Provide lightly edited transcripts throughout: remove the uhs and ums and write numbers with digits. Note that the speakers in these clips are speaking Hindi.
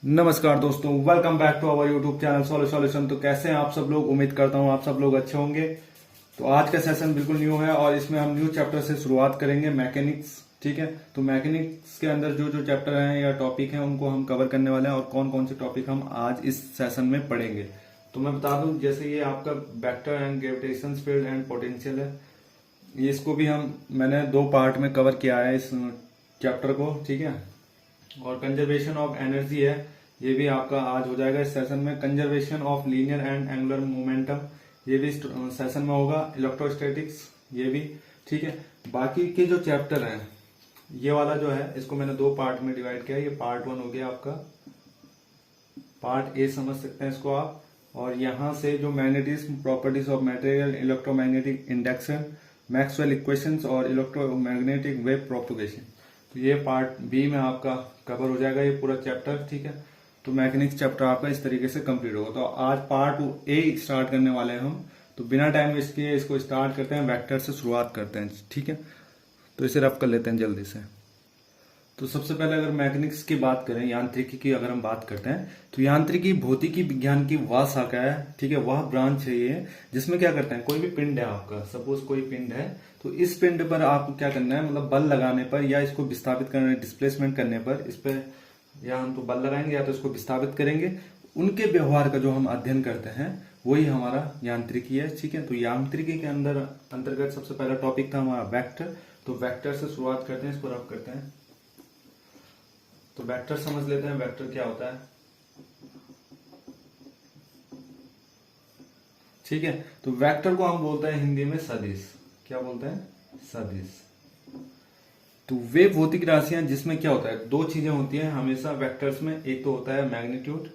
नमस्कार दोस्तों, welcome back to our YouTube channel solution. तो कैसे हैं आप सब लोग? उम्मीद करता हूं आप सब लोग अच्छे होंगे। तो आज का सेशन बिल्कुल न्यू है और इसमें हम न्यू चैप्टर से शुरुआत करेंगे, मैकेनिक्स। ठीक है, तो मैकेनिक्स के अंदर जो जो चैप्टर हैं या टॉपिक हैं उनको हम कवर करने वाले हैं और कौन कौन से टॉपिक हम आज इस सेशन में पढ़ेंगे। तो मैं बता दूं, जैसे ये आपका vector and gravitation field and potential है, ये इसको भी मैंने दो पार्ट में कवर किया है इस चैप्टर को। ठीक है, और कंजर्वेशन ऑफ एनर्जी है, ये भी आपका आज हो जाएगा इस सेशन में। Conservation of linear and angular momentum, ये भी सेशन में होगा। इलेक्ट्रोस्टैटिक्स, ये भी। ठीक है, बाकी के जो चैप्टर हैं, ये वाला जो है इसको मैंने दो पार्ट में डिवाइड किया है। ये पार्ट 1 हो गया आपका, पार्ट ए समझ सकते हैं इसको आप। और यहां से जो magnetism, properties of material, electromagnetic induction, Maxwell equations और इलेक्ट्रोमैग्नेटिक वेव प्रोपगेशन, तो ये पार्ट बी में आपका कवर हो जाएगा ये पूरा चैप्टर। ठीक है, तो मैकेनिक्स चैप्टर आपका इस तरीके से कंप्लीट होगा। तो आज पार्ट ए स्टार्ट करने वाले हैं हम। तो बिना टाइम वेस्ट किए इसको स्टार्ट करते हैं, वेक्टर से शुरुआत करते हैं। ठीक है, तो इसे रफ कर लेते हैं जल्दी से। तो सबसे पहले अगर मैकेनिक्स की बात करें, यांत्रिकी की अगर हम बात करते हैं, तो यांत्रिकी भौतिकी विज्ञान की वह शाखा है। ठीक है, वह ब्रांच है ये, जिसमें क्या करते हैं, कोई भी पिंड है आपका, सपोज कोई पिंड है, तो इस पिंड पर आपको क्या करना है, मतलब बल लगाने पर या इसको विस्थापित करने, डिस्प्लेसमेंट करने पर, इस पर या हम तो बल लगाएंगे या तो इसको विस्थापित करेंगे, उनके व्यवहार का जो हम अध्ययन करते हैं वही हमारा यांत्रिकी है। ठीक है, तो यांत्रिकी के अंतर्गत सबसे पहला टॉपिक था हमारा वेक्टर। तो वेक्टर से शुरुआत करते हैं, इसको रफ करते हैं। तो वेक्टर समझ लेते हैं, वेक्टर क्या होता है। ठीक है, तो वेक्टर को हम बोलते हैं हिंदी में सदिश। क्या बोलते हैं? सदिश। तो वे भौतिक राशियां जिसमें क्या होता है, दो चीजें होती हैं हमेशा वेक्टर्स में। एक तो होता है मैग्नीट्यूड,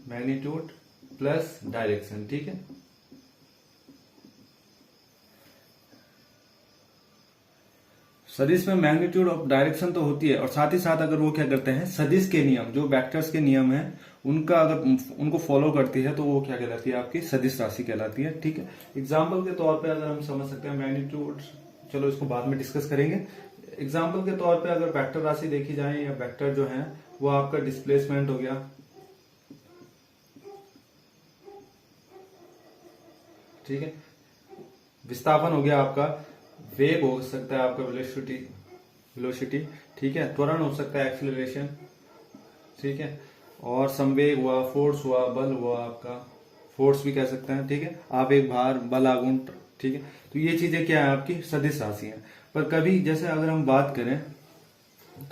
मैग्नीट्यूड प्लस डायरेक्शन। ठीक है, सदिश में मैग्नीट्यूड और डायरेक्शन तो होती है, और साथ ही साथ अगर वो क्या करते हैं, सदिश के नियम, जो वेक्टर्स के नियम है उनका अगर उनको फॉलो करती है तो वो क्या कहलाती है, आपकी सदिश राशि कहलाती है। ठीक है, एग्जाम्पल के तौर पे अगर हम समझ सकते हैं मैग्नीट्यूड, चलो इसको बाद में डिस्कस करेंगे। एग्जाम्पल के तौर पे अगर वेक्टर राशि देखी जाए, या वेक्टर जो है वो आपका डिस्प्लेसमेंट हो गया, ठीक है, विस्थापन हो गया आपका, वेग हो सकता है आपका वेलोसिटी, वेलोसिटी, ठीक है, त्वरण हो सकता है एक्सीलरेशन, ठीक है, और संवेग हुआ, फोर्स हुआ, बल हुआ, आपका फोर्स भी कह सकते हैं। ठीक है, आप एक भार, बल आघूर्ण। ठीक है, तो ये चीजें क्या है, आपकी सदिश राशि है। पर कभी जैसे अगर हम बात करें,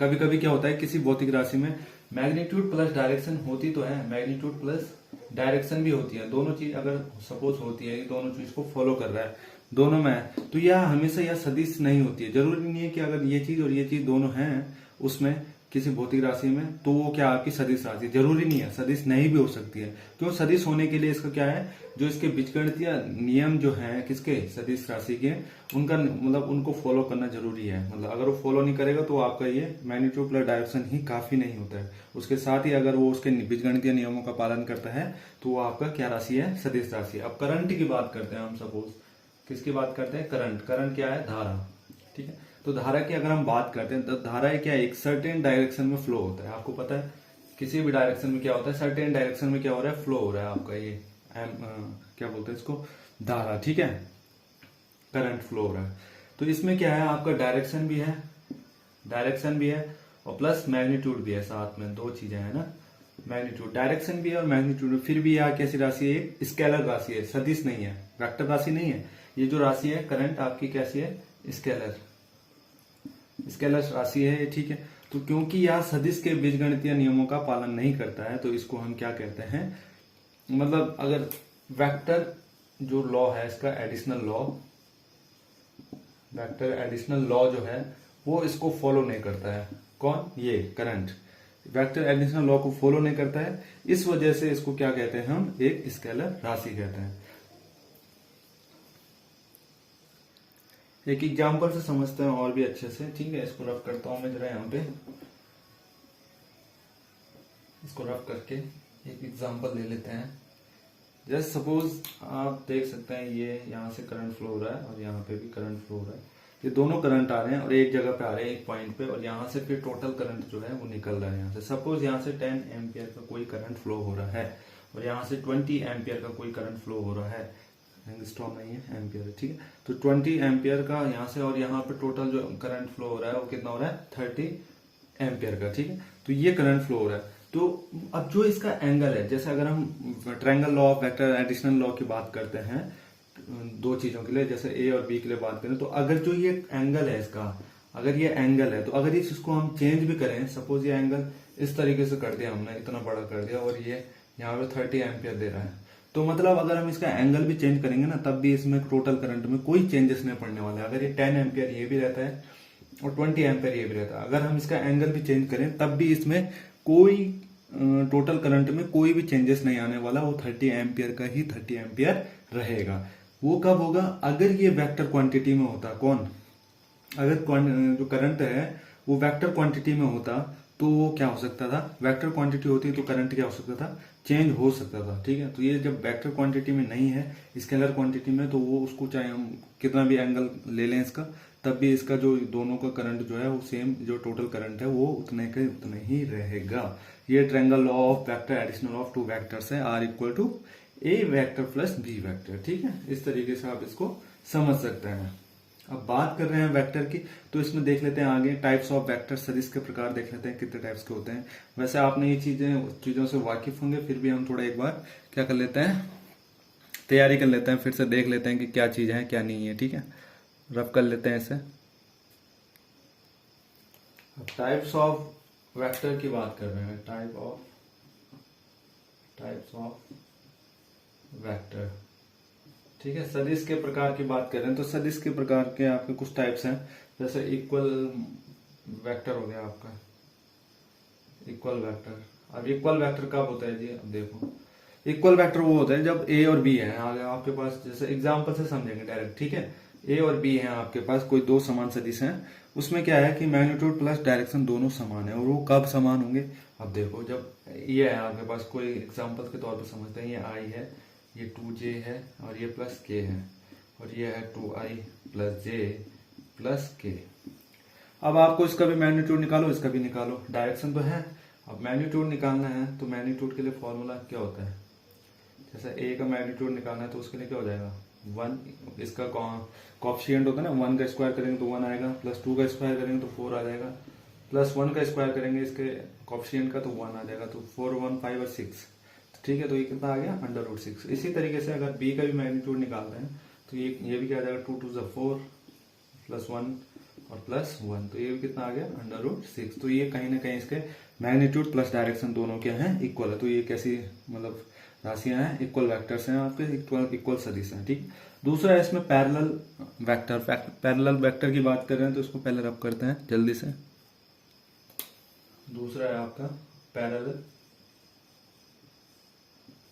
कभी कभी क्या होता है किसी भौतिक राशि में मैग्नीट्यूड प्लस डायरेक्शन होती तो है, मैग्नीट्यूड प्लस डायरेक्शन भी होती है, दोनों चीज अगर सपोज होती है, दोनों चीज को फॉलो कर रहा है, दोनों में, तो यह हमेशा यह सदिश नहीं होती है। जरूरी नहीं है कि अगर ये चीज और ये चीज दोनों हैं उसमें किसी भौतिक राशि में, तो वो क्या आपकी सदिश राशि, जरूरी नहीं है, सदिश नहीं भी हो सकती है। क्यों? सदिश होने के लिए इसका क्या है, जो इसके बीजगणितीय नियम जो है किसके, सदिश राशि के, उनका मतलब उनको फॉलो करना जरूरी है। मतलब अगर वो फॉलो नहीं करेगा तो आपका ये मैग्नीट्यूड प्लस डायरेक्शन ही काफी नहीं होता है। उसके साथ ही अगर वो उसके बीजगणितीय नियमों का पालन करता है तो वो आपका क्या राशि है, सदिश राशि। अब करंट की बात करते हैं हम, सपोज किसकी बात करते हैं, करंट। करंट क्या है, धारा। ठीक है, तो धारा की अगर हम बात करते हैं तो धारा क्या है, एक सर्टेन डायरेक्शन में फ्लो होता है। आपको पता है किसी भी डायरेक्शन में क्या होता है, सर्टेन डायरेक्शन में क्या हो रहा है, फ्लो हो रहा है आपका ये क्या बोलते हैं इसको, धारा। ठीक है, करंट फ्लो हो रहा है। तो इसमें क्या है, आपका डायरेक्शन भी है, डायरेक्शन भी है और प्लस मैग्नीट्यूड भी है, साथ में दो चीजें है ना, मैग्नीट्यूड, डायरेक्शन भी है और मैग्नीट्यूड। फिर भी यह कैसी राशि है, एक स्केलर राशि है, सदिश नहीं है, वेक्टर राशि नहीं है। ये जो राशि है करंट आपकी कैसी है, स्केलर, स्केलर राशि है। ठीक है, तो क्योंकि यह सदिश के बीजगणितीय नियमों का पालन नहीं करता है तो इसको हम क्या कहते हैं, मतलब अगर वेक्टर जो लॉ है इसका additional law, vector additional law जो है वो इसको फॉलो नहीं करता है। कौन? ये करंट वेक्टर एडिशनल लॉ को फॉलो नहीं करता है, इस वजह से इसको क्या कहते हैं, हम एक स्केलर राशि कहते हैं। एक एग्जाम्पल से समझते हैं और भी अच्छे से। ठीक है, इसको रफ करता हूं मैं जरा, यहाँ पे इसको रफ करके एक एग्जाम्पल ले लेते हैं। जैसे सपोज आप देख सकते हैं ये यहाँ से करंट फ्लो हो रहा है और यहाँ पे भी करंट फ्लो हो रहा है। ये दोनों करंट आ रहे हैं और एक जगह पे आ रहे हैं एक पॉइंट पे, और यहाँ से फिर टोटल करंट जो है वो निकल रहा है यहाँ से। सपोज यहाँ से 10 एम्पियर का कोई करंट फ्लो हो रहा है और यहाँ से 20 एम्पियर का कोई करंट फ्लो हो रहा है, एंगस्ट्रॉम नहीं है एम्पियर है, ठीक है। तो 20 एम्पियर का यहाँ से, और यहाँ पे टोटल जो करंट फ्लो हो रहा है वो कितना हो रहा है 30 एम्पियर का, ठीक है। तो ये करंट फ्लो हो रहा है। तो अब जो इसका एंगल है, जैसे अगर हम triangle law of vector additional law की बात करते हैं दो चीजों के लिए, जैसे ए और बी के लिए बात करें, तो अगर जो ये एंगल है इसका, अगर ये एंगल है, तो अगर इसको हम चेंज भी करें, सपोज ये एंगल इस तरीके से कर दिया हमने, इतना बड़ा कर दिया, और ये यहाँ पे 30 एम्पियर दे रहा है, तो मतलब अगर हम इसका एंगल भी चेंज करेंगे ना, तब भी इसमें टोटल करंट में कोई चेंजेस नहीं पड़ने वाला है। अगर ये 10 एम्पियर ये भी रहता है और 20 एम्पियर ये भी रहता है, अगर हम इसका एंगल भी चेंज करें तब भी इसमें कोई टोटल करंट में कोई भी चेंजेस नहीं आने वाला। वो 30 एम्पियर का ही 30 एम्पियर रहेगा। वो कब होगा, अगर ये वेक्टर क्वांटिटी में होता, कौन, अगर जो करंट है वो वेक्टर क्वांटिटी में होता, तो वो क्या हो सकता था, वेक्टर क्वांटिटी होती तो करंट क्या हो सकता था, चेंज हो सकता था, ठीक है। तो ये जब वेक्टर क्वांटिटी में नहीं है, स्केलर क्वांटिटी में, तो वो उसको चाहे हम कितना भी एंगल ले लें इसका, तब भी इसका जो दोनों का करंट जो है वो सेम, जो टोटल करंट है वो उतने के उतने ही रहेगा। ये triangle law of vector additional of two vectors है, R equal to a vector plus b vector, ठीक है। इस तरीके से आप इसको समझ सकते हैं। अब बात कर रहे हैं वेक्टर की, तो इसमें देख लेते हैं आगे टाइप्स ऑफ वेक्टर, सदिश के प्रकार देख लेते हैं कितने टाइप्स के होते हैं। वैसे आपने ये चीजों से वाकिफ होंगे, फिर भी हम थोड़ा एक बार क्या कर लेते हैं, तैयारी कर लेते हैं, फिर से देख लेते हैं कि क्या चीज है क्या नहीं है, ठीक है। रब कर लेते हैं इसे। अब टाइप्स ऑफ वेक्टर की बात कर रहे हैं, टाइप्स ऑफ वेक्टर, ठीक है। सदिश के प्रकार की बात कर रहे हैं, तो सदिश के प्रकार के आपके कुछ टाइप्स हैं, जैसे इक्वल वेक्टर हो गया आपका, इक्वल वेक्टर। अब इक्वल वेक्टर कब होता है जी, अब देखो, इक्वल वेक्टर वो होता है जब ए और बी है आगे आपके पास, जैसे एग्जांपल से समझेंगे डायरेक्ट, ठीक है। ए और बी है आपके पास, कोई दो समान सदिश हैं, उसमें क्या है कि मैग्नीट्यूड प्लस डायरेक्शन दोनों समान है। और वो कब समान होंगे, अब देखो, जब ये है आपके पास, कोई एग्जांपल के तौर पर समझते हैं, ये आई है, ये 2j है, और ये प्लस k है, और ये है 2i plus j plus k। अब आपको इसका भी मैग्नीट्यूड निकालो, इसका भी निकालो, डायरेक्शन तो है। अब मैग्नीट्यूड निकालना है, तो मैग्नीट्यूड के लिए फॉर्मूला क्या होता है, जैसे a का मैग्नीट्यूड निकालना है तो उसके लिए क्या हो जाएगा 1, इसका कॉफिशिएंट होता है ना, 1 का स्क्वायर करेंगे तो 1 आएगा, प्लस 2 का स्क्वायर करेंगे तो 4 आ जाएगा, प्लस 1 का स्क्वायर करेंगे इसके कॉफिशिएंट का तो 1 आ जाएगा, तो 4 1 5 और 6, ठीक है। तो ये कितना आ गया √6। इसी तरीके से अगर b का भी मैग्नीट्यूड निकालते हैं, तो ये भी क्या आ जाएगा, 2 2 4 प्लस 1 और प्लस 1, तो ये भी कितना आ गया √6। तो ये कहीं ना कहीं इसके मैग्नीट्यूड प्लस डायरेक्शन दोनों क्या है, इक्वल है। तो ये कैसी मतलब राशियां हैं, इक्वल वेक्टर्स हैं आपके, इक्वल सदिश हैं, ठीक। दूसरा है इसमें पैरेलल वेक्टर। पैरेलल वेक्टर की बात कर रहे हैं, तो इसको पहले रब करते हैं जल्दी से। दूसरा है आपका पैरेलल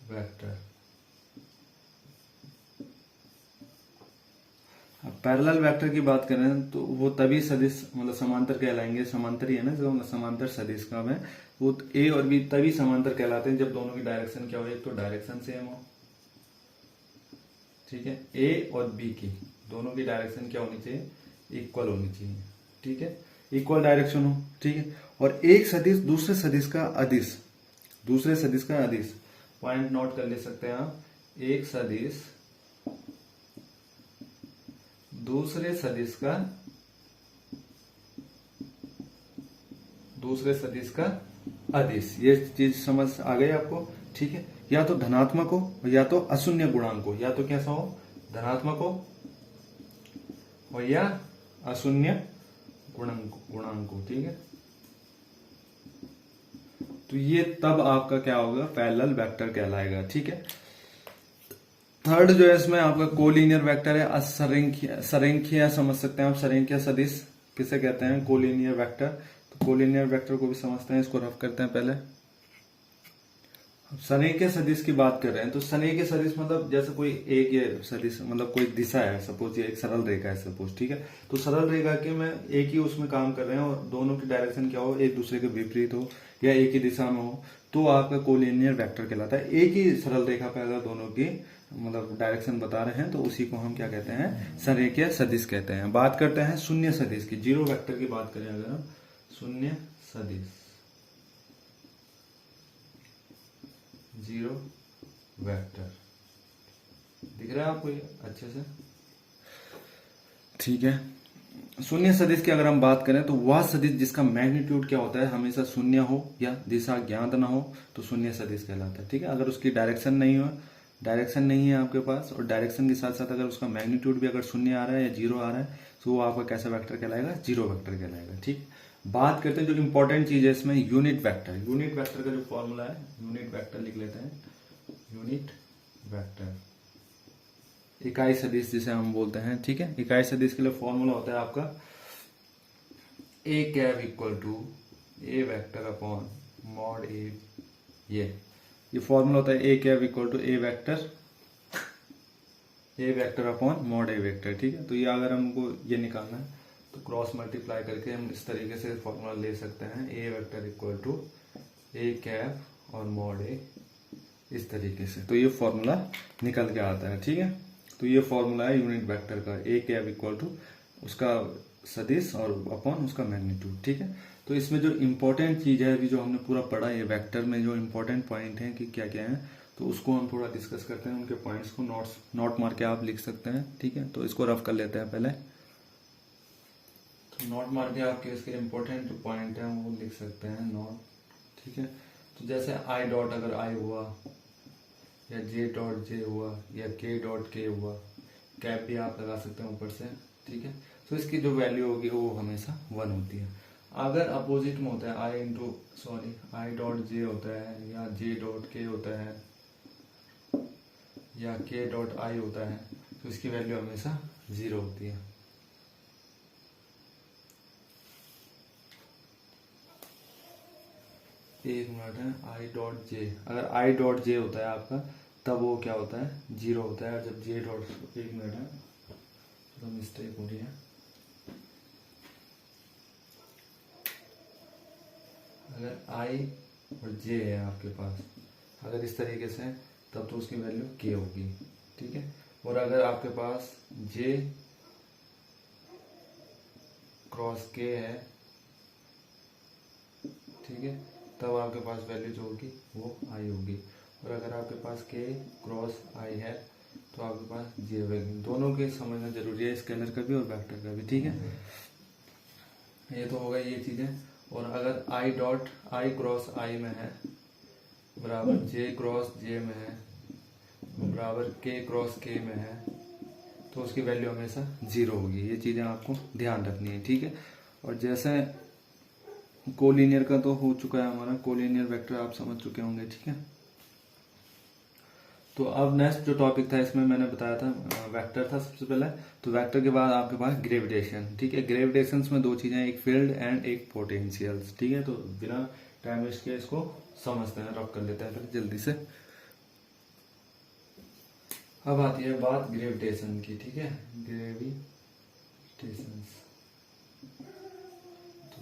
वेक्टर। अब पैरेलल वेक्टर की बात करें तो वो तभी सदिश मतलब समांतर कहलाएंगे, समांतर ही है ना, जो समांतर सदिश का है वो ए और बी तभी समांतर कहलाते हैं जब दोनों की डायरेक्शन क्या हो, एक तो डायरेक्शन सेम हो, ठीक है, ए और बी की दोनों की डायरेक्शन क्या होनी चाहिए, इक्वल होनी चाहिए, ठीक है, इक्वल डायरेक्शन हो, ठीक है। और एक सदिश दूसरे सदिश का अदिश, दूसरे सदिश का अदिश, पॉइंट नोट कर ले सकते हैं आप, एक सदिश दूसरे सदिश का अदिश। ये चीज समझ आ गई आपको, ठीक है। या तो धनात्मक हो या तो अशून्य गुणांक हो, या तो कैसा हो, धनात्मक हो और या अशून्य गुणांक हो, ठीक है। तो ये तब आपका क्या होगा, पैरेलल वेक्टर कहलाएगा, ठीक है। थर्ड जो है इसमें आपका कोलिनियर वेक्टर है, असरेखीय समझ सकते हैं आप, सरेखीय सदिश किसे कहते हैं, कोलिनियर वेक्टर। तो कोलिनियर वेक्टर को भी समझते हैं, इसको रफ करते हैं पहले। सरेखीय सदिश की बात कर रहे हैं, तो सरेखीय सदिश मतलब जैसे कोई एक ये सदिश मतलब कोई दिशा है, सपोज ये एक सरल रेखा है सपोज, ठीक है। तो सरल रेखा के में एक ही उसमें काम कर रहे हैं और दोनों की डायरेक्शन क्या हो, एक दूसरे के विपरीत हो या एक ही दिशा में हो, तो आपका कोलिनियर वेक्टर कहलाता है। एक ही सरल रेखा पे अगर दोनों की मतलब डायरेक्शन बता रहे हैं, तो उसी को हम क्या कहते हैं, संरेखीय सदिश कहते हैं। बात करते हैं शून्य सदिश की, जीरो वेक्टर की बात करें अगर हम, शून्य सदिश, जीरो वेक्टर, दिख रहा है आपको ये अच्छे से? ठीक है। शून्य सदिश की अगर हम बात करें तो वह सदिश जिसका मैग्नीट्यूड क्या होता है, हमेशा शून्य हो या दिशा ज्ञात ना हो तो शून्य सदिश कहलाता है। ठीक है, अगर उसकी डायरेक्शन नहीं है आपके पास, और डायरेक्शन के साथ साथ अगर उसका मैग्नीट्यूड भी अगर शून्य आ रहा है या जीरो आ रहा है, तो वो आपका कैसा वेक्टर कहलाएगा, जीरो वेक्टर कहलाएगा। ठीक, बात करते हैं जो इंपॉर्टेंट चीज है इसमें, यूनिट वेक्टर। यूनिट वेक्टर का जो फॉर्मूला है, यूनिट वेक्टर लिख लेते हैं, यूनिट वेक्टर, इकाई सदिश जिसे हम बोलते हैं। ठीक है, इकाई सदिश के लिए फॉर्मूला होता है आपका a cap equal to a vector upon mod a. ये फॉर्मूला होता है a cap equal to a vector upon mod a vector. ठीक है, तो ये अगर हमको ये निकालना है तो क्रॉस मल्टीप्लाई करके हम इस तरीके से फॉर्मूला ले सकते हैं, a vector equal to a cap और मॉड ए, इस तरीके से। तो ये फॉर्मूला निकल के आता है। ठीक है, तो ये फॉर्मूला है यूनिट वेक्टर का, ए कैप इक्वल टू उसका सदिश और अपॉन उसका मैग्नीट्यूड। ठीक है, तो इसमें जो इंपॉर्टेंट चीज है, अभी जो हमने पूरा पढ़ा, ये वेक्टर में जो इंपॉर्टेंट पॉइंट है कि क्या क्या है, तो उसको हम थोड़ा डिस्कस करते हैं। उनके पॉइंट्स को नोट मार के आप लिख सकते हैं। ठीक है, तो इसको रफ कर लेते हैं पहले। तो नोट मार के आपके इसके इंपॉर्टेंट जो पॉइंट है वो लिख सकते हैं, नोट। ठीक है, तो जैसे आई डॉट अगर आई हुआ, या जे डॉट जे हुआ, या के डॉट के हुआ, कैप भी आप लगा सकते हैं ऊपर से। ठीक है, तो इसकी जो वैल्यू होगी वो हमेशा 1 होती है। अगर अपोजिट में होता है आई डॉट जे होता है, या जे डॉट के होता है, या के डॉट आई होता है, तो इसकी वैल्यू हमेशा 0 होती है। एक मिनट है, आई डॉट जे, अगर आई डॉट जे होता है आपका, तब वो क्या होता है, 0 होता है। और जब जे डॉट, एक मिनट है, तो मिस्टेक हो रही है, अगर आई और जे है आपके पास, अगर इस तरीके से, तब तो उसकी वैल्यू के होगी। ठीक है, और अगर आपके पास जे क्रॉस के है, ठीक है, तब आपके पास वैल्यू जो होगी वो आई होगी। और अगर आपके पास के क्रॉस आई है, तो आपके पास जे होगी। दोनों के समझना जरूरी है, स्केलर का भी और वेक्टर का भी। ठीक है, ये तो होगा ये चीजें। और अगर आई डॉट आई क्रॉस आई में है बराबर जे क्रॉस जे में है बराबर के क्रॉस के में है, तो उसकी वैल्यू हमेशा 0 होगी। ये चीजें आपको ध्यान रखनी है। ठीक है, और जैसे कोलिनियर का तो हो चुका है हमारा, कोलिनियर वेक्टर आप समझ चुके होंगे। ठीक है, तो अब नेक्स्ट जो टॉपिक था इसमें मैंने बताया था वेक्टर था सबसे पहले। तो वेक्टर के बाद आपके पास ग्रेविटेशन। ठीक है, ग्रेविटेशन में 2 चीजें, एक फील्ड एंड एक पोटेंशियल्स। ठीक है, तो बिना टाइम वेस्ट के इसको समझते हैं, रब कर लेते हैं फिर जल्दी से। अब आती है बात ग्रेविटेशन की। ठीक है,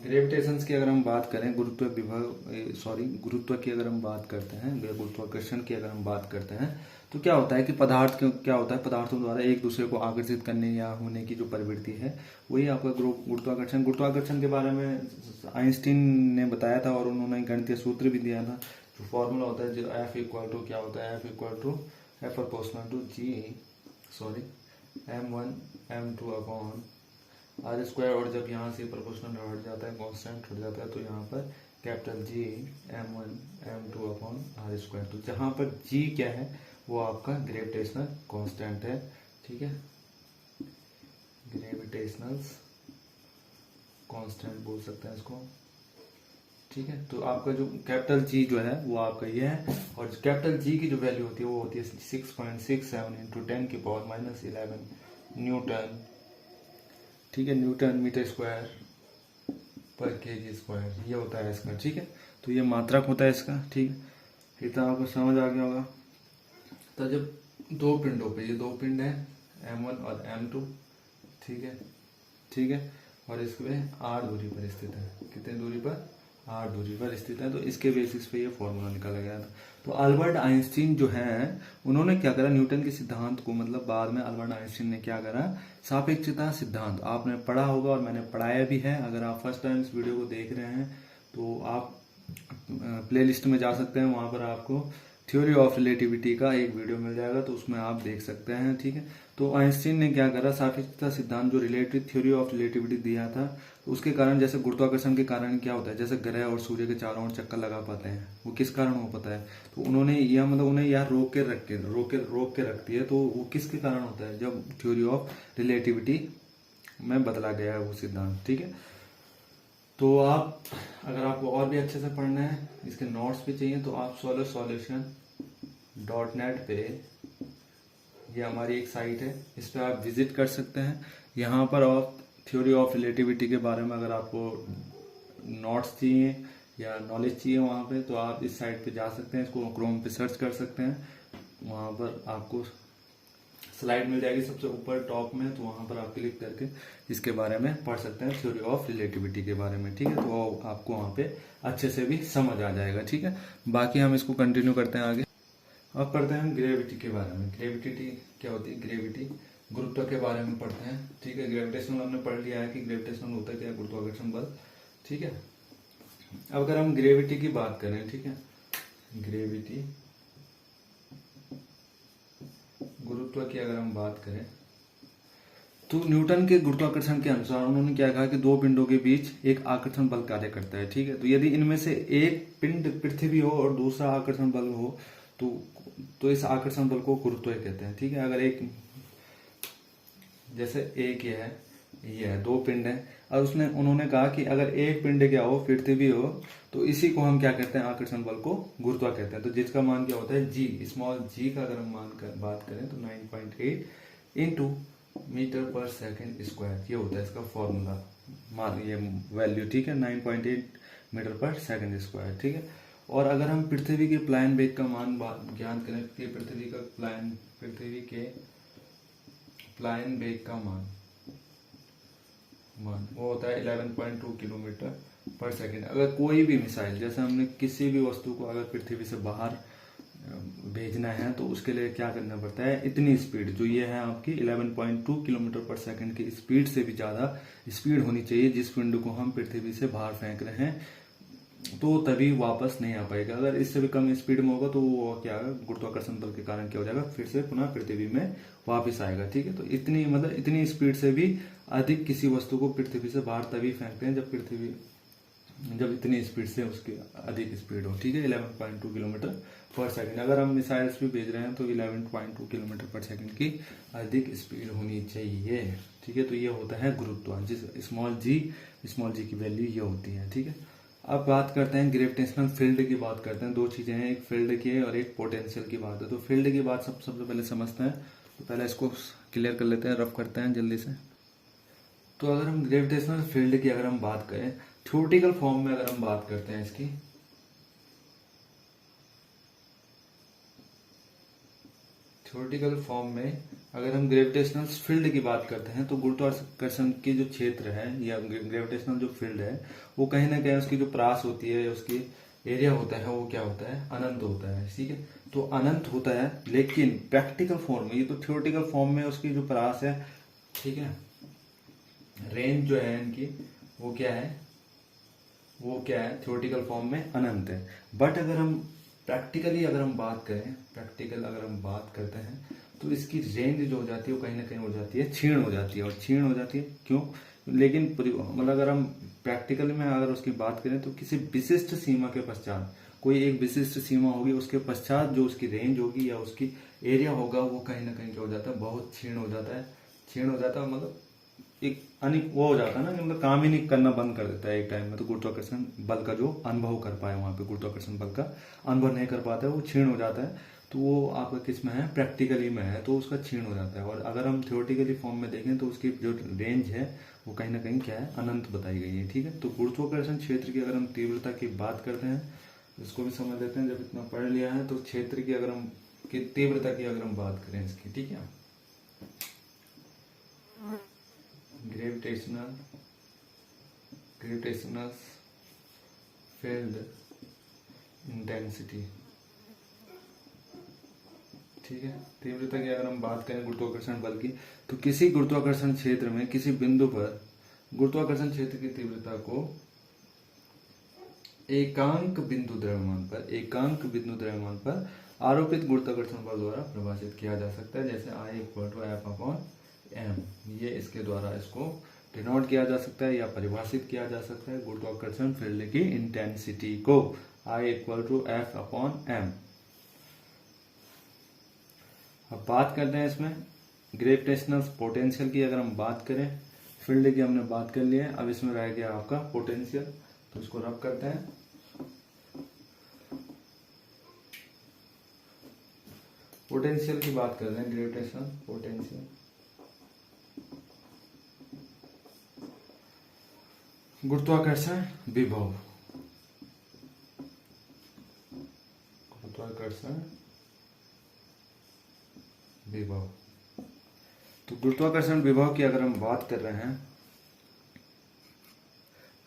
ग्रेविटेशन की अगर हम बात करें, गुरुत्व की अगर हम बात करते हैं, गुरुत्वाकर्षण की अगर हम बात करते हैं, तो क्या होता है कि पदार्थों द्वारा एक दूसरे को आकर्षित करने या होने की जो प्रवृत्ति है, वही आपका गुरुत्वाकर्षण के बारे में आइंस्टीन ने बताया था, और उन्होंने गणितीय सूत्र भी दिया था। जो फॉर्मूला होता है, जो एफ इक्वल टू क्या होता है, F proportional to m1 m2 upon r square. और जब यहाँ से प्रोपोर्शनल हट जाता है, कांस्टेंट हट जाता है, तो यहाँ पर capital G m1 m2 upon r square. तो जहाँ पर जी क्या है, वो आपका ग्रेविटेशनल कांस्टेंट है। ठीक है, ग्रेविटेशनल कांस्टेंट बोल सकते हैं इसको। ठीक है, तो आपका जो कैपिटल जी जो है वो आपका ये है, और कैपिटल जी की जो वैल्यू होती है वो होती है 6.67 × 10⁻11 न्यूटन। ठीक है, न्यूटन मीटर स्क्वायर पर केजी स्क्वायर, ये होता है इसका। ठीक है, तो ये मात्रक होता है इसका। ठीक है, इतना आपको समझ आ गया होगा। तो जब 2 पिंडों पे, ये 2 पिंड है m1 और m2, ठीक है, और इसमें r दूरी पर स्थित है। कितने दूरी पर? r दूरी पर स्थित है। तो इसके बेसिस पे ये फॉर्मूला निकाला गया था। तो अल्बर्ट आइंस्टीन जो है उन्होंने क्या करा, न्यूटन के सिद्धांत को, मतलब बाद में अल्बर्ट आइंस्टीन ने क्या करा, सापेक्षता सिद्धांत आपने पढ़ा होगा और मैंने पढ़ाया भी है। अगर आप फर्स्ट टाइम इस वीडियो को देख रहे हैं तो आप प्लेलिस्ट में जा सकते हैं, वहां पर आपको थ्योरी ऑफ रिलेटिविटी का एक वीडियो मिल जाएगा, तो उसमें आप देख सकते हैं। ठीक है, तो आइंस्टीन ने क्या करा, सापेक्षता सिद्धांत जो रिलेटिव थ्योरी ऑफ रिलेटिविटी दिया था, तो उसके कारण जैसे गुरुत्वाकर्षण के कारण क्या होता है, जैसे ग्रह और सूर्य के चारों ओर चक्कर लगा पाते हैं, वो किस कारण हो पाता है, तो उन्होंने यह मतलब उन्हें यार रोक के रखती है, तो वो किसके कारण होता है, जब थ्योरी ऑफ रिलेटिविटी में बदला गया है वो सिद्धांत। ठीक है, तो आप अगर आपको और भी अच्छे से पढ़ना है, इसके नोट्स भी चाहिए, तो आप solarSolution.net पे, ये हमारी एक साइट है, इस पे आप विजिट कर सकते हैं। यहाँ पर आप थ्योरी ऑफ रिलेटिविटी के बारे में अगर आपको नोट्स चाहिए या नॉलेज चाहिए वहाँ पे, तो आप इस साइट पे जा सकते हैं, इसको क्रोम पे सर्च कर सकते हैं, वहाँ पर आपको स्लाइड मिल जाएगी सबसे ऊपर टॉप में, तो वहां पर आप क्लिक करके इसके बारे में पढ़ सकते हैं, थ्योरी ऑफ रिलेटिविटी के बारे में। ठीक है, तो आपको वहां पे अच्छे से भी समझ आ जाएगा। ठीक है, बाकी हम इसको कंटिन्यू करते हैं आगे। अब पढ़ते हैं हम ग्रेविटी के बारे में। ग्रेविटी क्या होती है, ग्रेविटी गुरुत्व के बारे में पढ़ते हैं। ठीक है, ग्रेविटेशनल हमने पढ़ लिया है कि ग्रेविटेशनल होता है क्या, गुरुत्वाकर्षण बल। ठीक है, अब अगर हम ग्रेविटी की बात करें, ठीक है, ग्रेविटी गुरुत्व की अगर हम बात करें, तो न्यूटन के गुरुत्वाकर्षण के अनुसार उन्होंने क्या कहा कि दो पिंडों के बीच एक आकर्षण बल कार्य करता है। ठीक है, तो यदि इनमें से एक पिंड पृथ्वी हो और दूसरा आकर्षण बल हो, तो इस आकर्षण बल को गुरुत्व कहते हैं। ठीक है, अगर एक, जैसे एक ये है दो पिंड है, और उन्होंने कहा कि अगर एक पिंड क्या हो, पृथ्वी हो, तो इसी को हम क्या कहते हैं, आकर्षण बल को गुरुत्व कहते हैं। तो जिसका मान क्या होता है, जी, स्मॉल जी का अगर हम बात करें तो 9.8 इंटू मीटर पर सेकेंड स्क्वायर, ये होता है इसका फॉर्मूला, मान ये वैल्यू। ठीक है, 9.8 मीटर पर सेकेंड स्क्वायर। ठीक है, और अगर हम पृथ्वी के प्लायन वेग का मान ज्ञान करें कि पृथ्वी के प्लायन वेग का मान वो होता है 11.2 किलोमीटर पर सेकेंड। अगर कोई भी मिसाइल, जैसे हमने किसी भी वस्तु को अगर पृथ्वी से बाहर भेजना है, तो उसके लिए क्या करना पड़ता है, इतनी स्पीड जो ये है आपकी 11.2 किलोमीटर पर सेकंड की स्पीड से भी ज्यादा स्पीड होनी चाहिए जिस पिंड को हम पृथ्वी से बाहर फेंक रहे हैं, तो तभी वापस नहीं आ पाएगा। अगर इससे भी कम स्पीड में होगा तो वो क्या है, गुरुत्वाकर्षण बल के कारण क्या हो जाएगा, फिर से पुनः पृथ्वी में वापस आएगा। ठीक है, तो इतनी स्पीड से भी अधिक किसी वस्तु को पृथ्वी से बाहर तभी फेंकते हैं जब इतनी स्पीड से उसकी अधिक स्पीड हो। ठीक है, 11.2 किलोमीटर पर सेकंड। अगर हम मिसाइल्स भी भेज रहे हैं तो 11.2 किलोमीटर पर सेकंड की अधिक स्पीड होनी चाहिए। ठीक है, तो ये होता है गुरुत्व, जिस स्मॉल जी की वैल्यू ये होती है। ठीक है, अब बात करते हैं ग्रेविटेशनल फील्ड की बात करते हैं। दो चीजें हैं, एक फील्ड की है और एक पोटेंशियल की बात है। तो फील्ड की बात सबसे पहले समझते हैं, तो पहले इसको क्लियर कर लेते हैं, रफ करते हैं जल्दी से। तो अगर हम ग्रेविटेशनल फील्ड की अगर हम बात करें, थ्योरेटिकल फॉर्म में अगर हम बात करते हैं इसकी, थ्योरेटिकल फॉर्म में अगर हम ग्रेविटेशनल फील्ड की बात करते हैं, तो गुरुत्वाकर्षण की जो क्षेत्र है या ग्रेविटेशनल जो फील्ड है, वो कहीं ना कहीं उसकी जो प्रास होती है, उसकी एरिया होता है, वो क्या होता है, अनंत होता है। ठीक है, तो अनंत होता है, लेकिन प्रैक्टिकल फॉर्म में, ये तो थ्योरेटिकल फॉर्म में उसकी जो प्रास है, ठीक है, रेंज जो है इनकी, वो क्या है थ्योरेटिकल फॉर्म में अनंत है। बट अगर हम प्रैक्टिकली अगर हम बात करते हैं, तो इसकी रेंज जो हो जाती है वो कहीं ना कहीं हो जाती है, क्षीण हो जाती है। और क्षीण हो जाती है क्यों, लेकिन मतलब अगर हम प्रैक्टिकल में अगर उसकी बात करें, तो किसी विशिष्ट सीमा के पश्चात, कोई एक विशिष्ट सीमा होगी, उसके पश्चात जो उसकी रेंज होगी या उसकी एरिया होगा, वो कहीं ना कहीं क्या हो जाता है, बहुत क्षीण हो जाता है। मतलब एक वो हो जाता है ना कि मतलब काम ही नहीं करना बंद कर देता है एक टाइम में। तो गुरुत्वाकर्षण बल का जो अनुभव कर पाए, वहां पे गुरुत्वाकर्षण बल का अनुभव नहीं कर पाता है, वो क्षीण हो जाता है। तो वो आपका किस में है, प्रैक्टिकली में है, तो उसका क्षीण हो जाता है। और अगर हम थ्योरेटिकली फॉर्म में देखें, तो उसकी जो रेंज है वो कहीं ना कहीं क्या है, अनंत बताई गई है। ठीक है, तो गुरुत्वाकर्षण क्षेत्र की अगर हम तीव्रता की बात करते हैं, इसको भी समझ लेते हैं। जब इतना पढ़ लिया है, तो क्षेत्र की अगर हम तीव्रता की अगर हम बात करें इसकी, ठीक है, ग्रेविटेशनल फील्ड इंटेंसिटी, ठीक है। तीव्रता की अगर हम बात करें गुरुत्वाकर्षण बल की, तो किसी गुरुत्वाकर्षण क्षेत्र में किसी बिंदु पर गुरुत्वाकर्षण क्षेत्र की तीव्रता को एकांक बिंदु द्रव्यमान पर आरोपित गुरुत्वाकर्षण बल द्वारा परिभाषित किया जा सकता है, जैसे I=F/m। ये इसके द्वारा इसको डिनोट किया जा सकता है या परिभाषित किया जा सकता है गुरुत्वाकर्षण फील्ड की इंटेंसिटी को, I=F/m। अब बात करते हैं इसमें ग्रेविटेशनल पोटेंशियल की। अगर हम बात करें, फील्ड की हमने बात कर ली है, अब इसमें रह गया आपका पोटेंशियल, तो इसको रब करते हैं। पोटेंशियल की बात कर रहे हैं, ग्रेविटेशनल पोटेंशियल। गुरुत्वाकर्षण विभव, तो गुरुत्वाकर्षण विभव की अगर हम बात कर रहे हैं,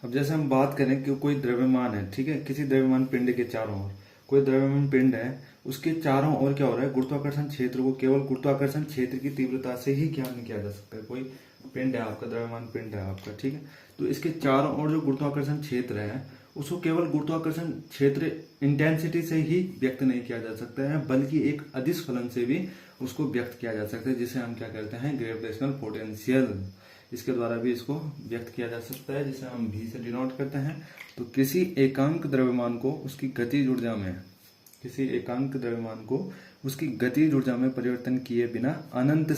अब जैसे हम बात करें कि कोई द्रव्यमान है, ठीक है, किसी द्रव्यमान पिंड के चारों ओर कोई द्रव्यमान पिंड है, उसके चारों ओर क्या हो रहा है, गुरुत्वाकर्षण क्षेत्र को केवल गुरुत्वाकर्षण क्षेत्र की तीव्रता से ही ज्ञान किया जा सकता है। कोई पिंड है आपका, द्रव्यमान पिंड है आपका, ठीक है, तो इसके चारों ओर जो गुरुत्वाकर्षण क्षेत्र है उसको केवल गुरुत्वाकर्षण क्षेत्र इंटेंसिटी से ही व्यक्त नहीं किया जा सकता है, बल्कि एक अदिश फलन से भी उसको व्यक्त किया जा सकता है, जिसे हम क्या कहते हैं, ग्रेविटेशनल पोटेंशियल। इसके द्वारा भी इसको व्यक्त किया जा सकता है, जिसे हम v से डिनोट करते हैं। तो किसी एकांक द्रव्यमान को उसकी गतिज ऊर्जा में परिवर्तन किए बिना अनंत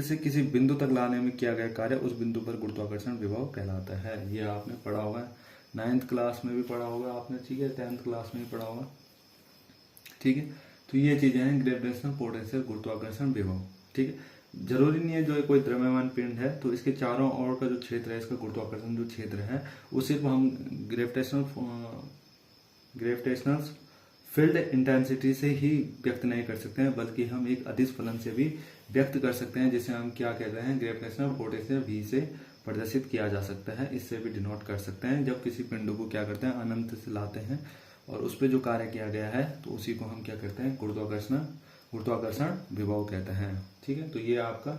से किसी बिंदु तक लाने में किया गया कार्य उस बिंदु पर गुरुत्वाकर्षण विभव कहलाता है। ये आपने पढ़ा होगा, 9th क्लास में भी पढ़ा होगा आपने, ठीक है, 10th क्लास में भी पढ़ा होगा, ठीक है। तो ये चीजें हैं ग्रेविटेशनल पोटेंशियल, गुरुत्वाकर्षण विभव, ठीक है। जरूरी नहीं है जो कोई द्रव्यमान पिंड है तो इसके चारों ओर का जो क्षेत्र है, इसका गुरुत्वाकर्षण जो क्षेत्र है, वो सिर्फ हम ग्रेविटेशनल फील्ड इंटेंसिटी से ही व्यक्त नहीं कर सकते हैं, बल्कि हम एक अदिश फलन से भी व्यक्त कर सकते हैं, जिसे हम क्या कहते हैं, ग्रेविटेशनल पोटेंशियल v से प्रदर्शित किया जा सकता है। इससे भी डिनोट कर सकते हैं जब किसी पिंड को क्या करते हैं, अनंत से लाते हैं और उस पर जो कार्य किया गया है, तो उसी को हम क्या करते हैं, गुरुत्वाकर्षण विभव कहते हैं, ठीक है। तो ये आपका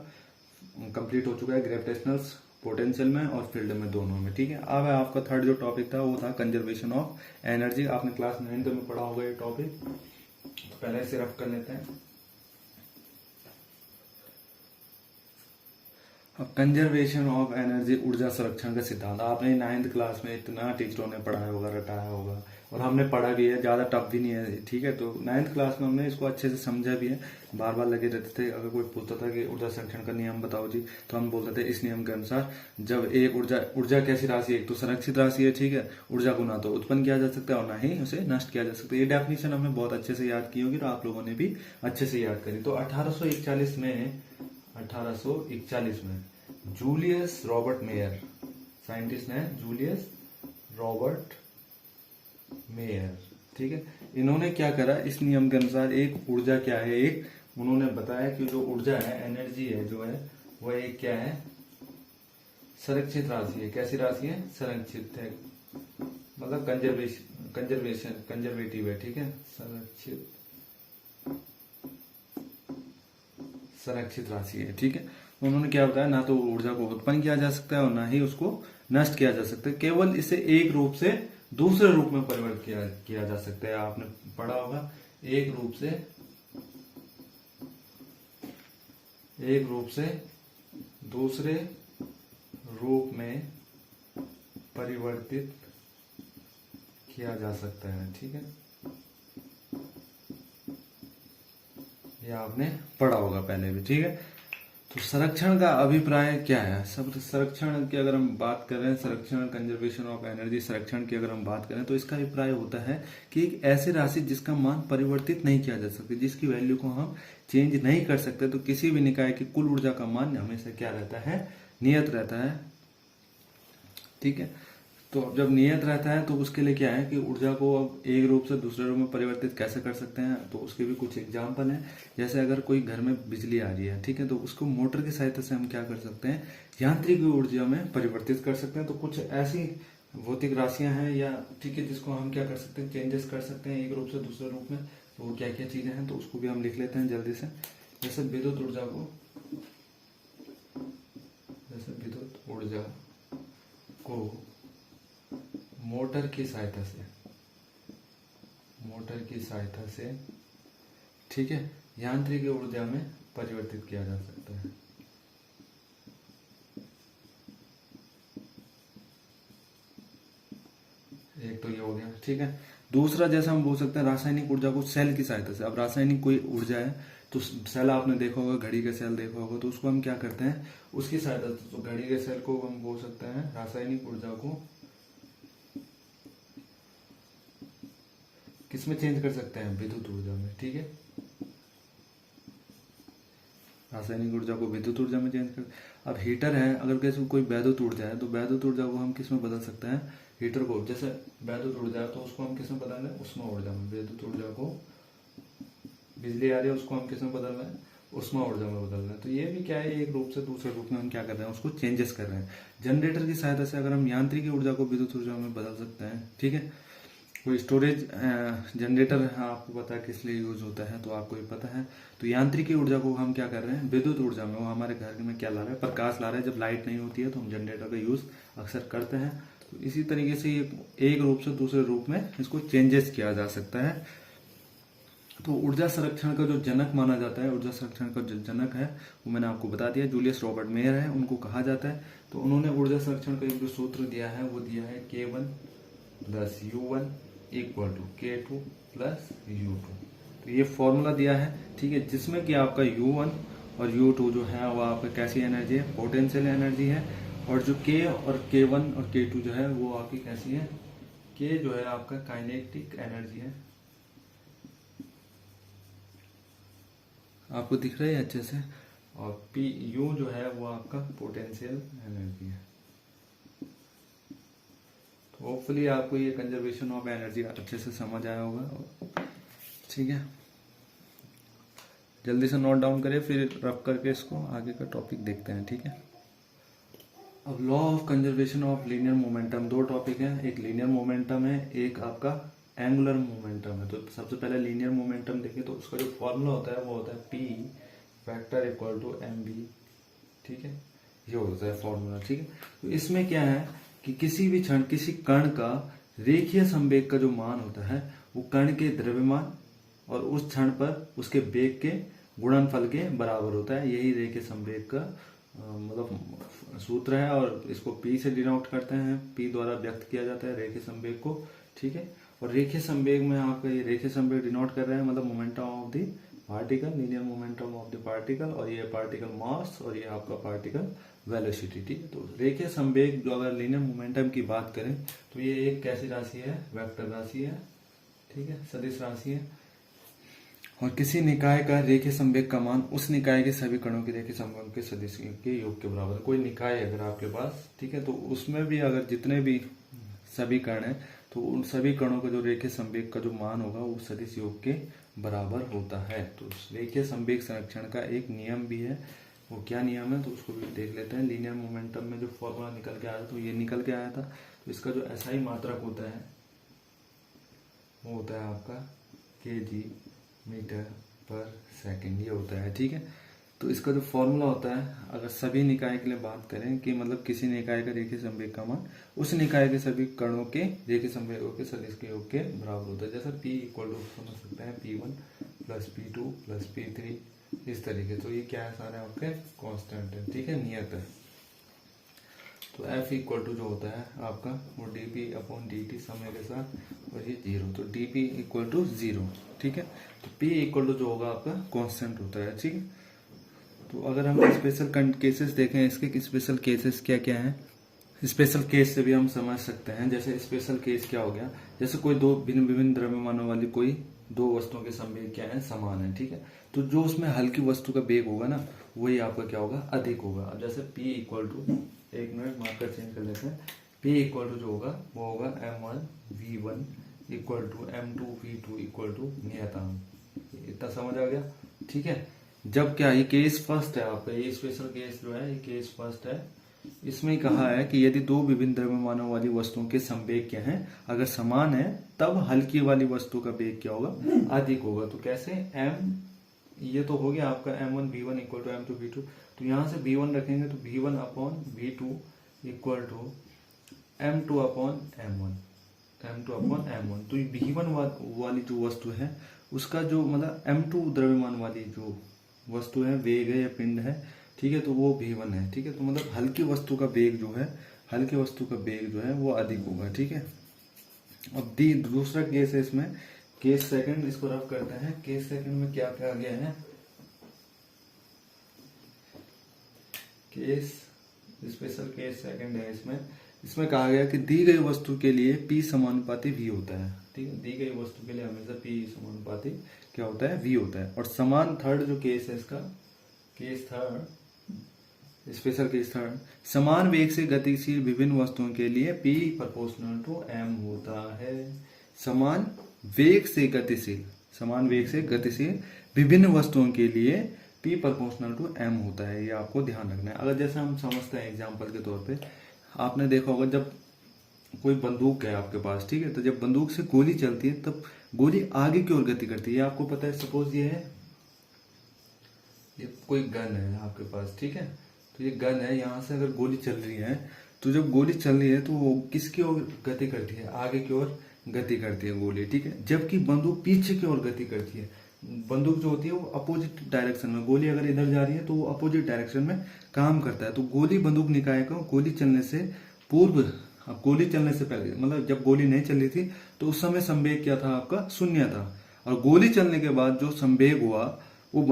कंप्लीट हो चुका है ग्रेविटेशनल पोटेंशियल में और फील्ड में, दोनों में, ठीक है। अब आपका थर्ड जो टॉपिक था वो था कंजर्वेशन ऑफ एनर्जी। आपने क्लास 9th में पढ़ा होगा ये टॉपिक, तो पहले इसे रफ कर लेते हैं। अब कंजर्वेशन ऑफ एनर्जी, ऊर्जा संरक्षण का सिद्धांत आपने 9th क्लास में इतना टीचरों ने पढ़ाया होगा, रटाया होगा, और हमने पढ़ा भी है, ज्यादा टफ भी नहीं है, ठीक है। तो 9th क्लास में हमने इसको अच्छे से समझा भी है, बार बार लगे रहते थे। अगर कोई पूछता था कि ऊर्जा संरक्षण का नियम बताओ जी, तो हम बोलते थे इस नियम के अनुसार जब एक ऊर्जा कैसी राशि है, एक तो संरक्षित राशि है, ठीक है, ऊर्जा को ना तो उत्पन्न किया जा सकता है और ना ही उसे नष्ट किया जा सकता है। ये डेफिनेशन हमने बहुत अच्छे से याद की होगी, तो आप लोगों ने भी अच्छे से याद करी। तो 1841 में जूलियस रॉबर्ट मेयर, साइंटिस्ट है जूलियस रॉबर्ट मेयर, ठीक है। इन्होंने क्या करा, इस नियम के अनुसार एक ऊर्जा क्या है, एक उन्होंने बताया कि जो ऊर्जा है, एनर्जी है जो है, वह एक क्या है, संरक्षित राशि है। कैसी राशि है, संरक्षित है, मतलब कंजर्वेटिव है, ठीक है, संरक्षित राशि है, ठीक है। उन्होंने क्या बताया, ना तो ऊर्जा को उत्पन्न किया जा सकता है और ना ही उसको नष्ट किया जा सकता है, केवल इसे एक रूप से दूसरे रूप में परिवर्तित किया जा सकता है। आपने पढ़ा होगा, एक रूप से दूसरे रूप में परिवर्तित किया जा सकता है, ठीक है, ये आपने पढ़ा होगा पहले भी, ठीक है। तो संरक्षण का अभिप्राय क्या है, सब संरक्षण की अगर हम बात कर रहे हैं, संरक्षण, कंजर्वेशन ऑफ एनर्जी, संरक्षण की अगर हम बात करें, तो इसका अभिप्राय होता है कि एक ऐसी राशि जिसका मान परिवर्तित नहीं किया जा सकता, जिसकी वैल्यू को हम चेंज नहीं कर सकते, तो किसी भी निकाय की कुल ऊर्जा का मान हमेशा क्या रहता है, नियत रहता है, ठीक है। तो जब नियत रहता है तो उसके लिए क्या है कि ऊर्जा को अब एक रूप से दूसरे रूप में परिवर्तित कैसे कर सकते हैं, तो उसके भी कुछ एग्जाम्पल हैं। जैसे अगर कोई घर में बिजली आ रही है, ठीक है, तो उसको मोटर की सहायता से हम क्या कर सकते हैं, यांत्रिक ऊर्जा में परिवर्तित कर सकते हैं। तो कुछ ऐसी भौतिक राशियां हैं, या ठीक है, जिसको हम क्या कर सकते हैं, चेंजेस कर सकते हैं एक रूप से दूसरे रूप में। तो वो क्या क्या चीजें हैं, तो उसको भी हम लिख लेते हैं जल्दी से। जैसे विद्युत ऊर्जा को, जैसे विद्युत ऊर्जा को मोटर की सहायता से, मोटर की सहायता से, ठीक है, यांत्रिक ऊर्जा में परिवर्तित किया जा सकता है। एक तो ये हो गया, ठीक है। दूसरा जैसे हम बोल सकते हैं रासायनिक ऊर्जा को सेल की सहायता से। अब रासायनिक कोई ऊर्जा है, तो सेल आपने देखा होगा, घड़ी के सेल देखा होगा, तो उसको हम क्या करते हैं, उसकी सहायता से, तो घड़ी के सेल को हम बोल सकते हैं रासायनिक ऊर्जा को किसमें चेंज कर सकते हैं, विद्युत ऊर्जा में, ठीक है। रासायनिक ऊर्जा को विद्युत ऊर्जा में चेंज कर। अब हीटर है, अगर कैसे कोई वैद्युत ऊर्जा है, तो वैद्युत ऊर्जा को हम किस में बदल सकते हैं, हीटर को। जैसे वैद्युत ऊर्जा है तो उसको हम किस में बदल रहे हैं, उष्मा ऊर्जा में। वैद्युत ऊर्जा को, बिजली आ रही है, उसको हम किस में बदल रहे हैं, उष्मा ऊर्जा में बदल रहे हैं। तो ये भी क्या है, एक रूप से दूसरे रूप में हम क्या कर रहे हैं, उसको चेंजेस कर रहे हैं। जनरेटर की सहायता से अगर हम यांत्रिक ऊर्जा को विद्युत ऊर्जा में बदल सकते हैं, ठीक है। कोई स्टोरेज जनरेटर है, आपको पता है किस लिए यूज होता है, तो आपको ये पता है। तो यांत्रिक ऊर्जा को हम क्या कर रहे हैं, विद्युत ऊर्जा में। वो हमारे घर में क्या ला रहा है, प्रकाश ला रहा है। जब लाइट नहीं होती है तो हम जनरेटर का यूज अक्सर करते हैं। तो इसी तरीके से एक रूप से दूसरे रूप में इसको चेंजेस किया जा सकता है। तो ऊर्जा संरक्षण का जो जनक माना जाता है, ऊर्जा संरक्षण का जो जनक है, वो मैंने आपको बता दिया, जूलियस रॉबर्ट मेयर है, उनको कहा जाता है। तो उन्होंने ऊर्जा संरक्षण का एक जो सूत्र दिया है, वो दिया है K1 plus U1 equal to K2 plus U2। तो ये फॉर्मूला दिया है, ठीक है, जिसमें कि आपका U1 और U2 जो है वो आपका कैसी एनर्जी है, पोटेंशियल एनर्जी है। और जो K और K1 और K2 जो है वो आपकी कैसी है, K जो है आपका काइनेटिक एनर्जी है। आपको दिख रहा है अच्छे से। और PU जो है वो आपका पोटेंशियल एनर्जी है। तो होपफुली आपको ये कंजर्वेशन ऑफ एनर्जी अच्छे से समझ आया होगा, ठीक है। जल्दी से नोट डाउन करें, फिर रफ करके इसको आगे का टॉपिक देखते हैं, ठीक है। अब law of conservation of linear momentum, दो टॉपिक है, एक लीनियर मोमेंटम है, एक आपका एंगुलर मोमेंटम है। तो सबसे पहले लीनियर मोमेंटम देखें, तो उसका जो फॉर्मूला होता है वो होता है P vector equal to mv, ठीक है, ये होता है फॉर्मूला, ठीक है। तो इसमें क्या है कि किसी भी क्षण किसी कण का रेखीय संवेग का जो मान होता है वो कण के द्रव्यमान और उस क्षण पर उसके वेग के गुणनफल के बराबर होता है। यही रेखीय संवेग का मतलब सूत्र है, और इसको P से डिनोट करते हैं, P द्वारा व्यक्त किया जाता है रेखीय संवेग को, ठीक है। और रेखीय संवेग में आपका ये रेखीय संवेग डिनोट कर रहे हैं मतलब momentum of the particle, linear momentum of the particle, और ये पार्टिकल मास और ये आपका पार्टिकल वेलोसिटी, ठीक है। तो रेखीय संवेग जो अगर लीनियर मोमेंटम की बात करें तो ये एक कैसी राशि है, वेक्टर राशि है, ठीक है, सदिश राशि है। और किसी निकाय का रेखीय संवेग का मान उस निकाय के सभी कणों के रेखीय संवेग के सदिश के योग के बराबर। कोई निकाय अगर आपके पास, ठीक है, तो उसमें भी अगर जितने भी सभी कण हैं तो उन सभी कणों का जो रेखीय संवेग का जो मान होगा वो सदिश योग के बराबर होता है। तो रेखीय संवेग संरक्षण का एक नियम भी है, वो क्या नियम है तो उसको भी देख लेते हैं। लीनियर मोमेंटम में जो फॉर्मूला निकल के आया था, तो ये निकल के आया था। तो इसका जो SI मात्रक होता है वो होता है आपका kg मीटर पर सेकंड, ये होता है, ठीक है। तो इसका जो फॉर्मूला होता है, अगर सभी निकाय के लिए बात करें कि मतलब किसी निकाय का रेखीय संवेग का मान उस निकाय के सभी कणों के रेखीय संवेगों के सदिश के योग के बराबर होता है। जैसे P इक्वल टू समझ सकते हैं P1 plus P2 plus P3, इस तरीके। तो ये क्या है, सारे आपके कांस्टेंट है, ठीक है, नियत है। तो F इक्वल टू जो होता है आपका वो dP अपॉन dt समय के साथ, और ये 0, तो dP इक्वल टू 0, ठीक है। तो P इक्वल टू जो होगा आपका कांस्टेंट होता है, ठीक है। तो अगर हम स्पेशल केसेस देखें, इसके स्पेशल केसेस क्या क्या हैं, स्पेशल केस से भी हम समझ सकते हैं। जैसे स्पेशल केस क्या हो गया, जैसे कोई दो भिन्न विभिन्न द्रव्यमानों वाली कोई दो वस्तुओं के संवेग क्या है, समान है, ठीक है। तो जो उसमें हल्की वस्तु का वेग होगा ना, वही आपका क्या होगा, अधिक होगा। अब जैसे P इक्वल टू, एक मिनट मार्कर चेंज कर लेते हैं, P इक्वल टू जो होगा वो होगा m1v1 equal to m2v2 equal to नियतांक। इतना समझ आ गया, ठीक है। जब क्या, ये केस फर्स्ट है आपका, ये स्पेशल केस जो है ये केस फर्स्ट है, इसमें कहा है कि यदि दो विभिन्न द्रव्यमानों वाली वस्तुओं के संवेग क्या है, अगर समान है तब हल्की वाली वस्तु का वेग क्या होगा, अधिक होगा। तो कैसे, m, ये तो हो गया आपका m1 v1 equal to m2 v2, तो यहां से v1 रखेंगे तो v1 upon v2 equal to m2 upon m1, m2 upon m1। तो v1 वाली जो वस्तु है उसका जो मतलब m2 द्रव्यमान वाली जो वस्तु है, वेग है या पिंड है, ठीक है, तो वो v1 है, ठीक है। तो मतलब हल्की वस्तु का वेग जो है, हल्की वस्तु का वेग जो है वो अधिक होगा, ठीक है। अब दूसरा केस है इसमें, केस सेकंड, इसको रफ करते हैं। केस सेकंड में क्या कहा गया है, केस स्पेशल केस सेकंड है इसमें कहा गया कि दी गई वस्तु के लिए P समानुपाती V होता है, ठीक है। दी गई वस्तु के लिए हमेशा P समानुपाती क्या होता है, V होता है। और समान थर्ड जो केस है इसका, case third, special case third, समान वेग से गतिशील विभिन्न वस्तुओं के लिए P प्रोपोर्शनल टू M होता है। समान वेग से गतिशील विभिन्न वस्तुओं के लिए P प्रोपोर्शनल टू M होता है, ये आपको ध्यान रखना है। अगर जैसे हम समझते हैं एग्जाम्पल के तौर पे, आपने देखा होगा जब कोई बंदूक है आपके पास, ठीक है, तो जब बंदूक से गोली चलती है तब गोली आगे की ओर गति करती है, आपको पता है। सपोज ये कोई गन है आपके पास, ठीक है, तो ये गन है, यहां से अगर गोली चल रही है तो जब गोली चल रही है तो वो किसकी ओर गति करती है, आगे की ओर गति करती है गोली, ठीक है। जबकि बंदूक पीछे की ओर गति करती है। बंदूक जो होती है वो अपोजिट डायरेक्शन में, गोली अगर इधर जा रही है तो वो अपोजिट डायरेक्शन में काम करता है। तो गोली बंदूक निकाय को गोली चलने से पूर्व, अब गोली चलने से पहले, मतलब जब गोली नहीं चल रही थी तो उस समय संवेग क्या था आपका, शून्य था। और गोली चलने के बाद जो संवेग हुआ वो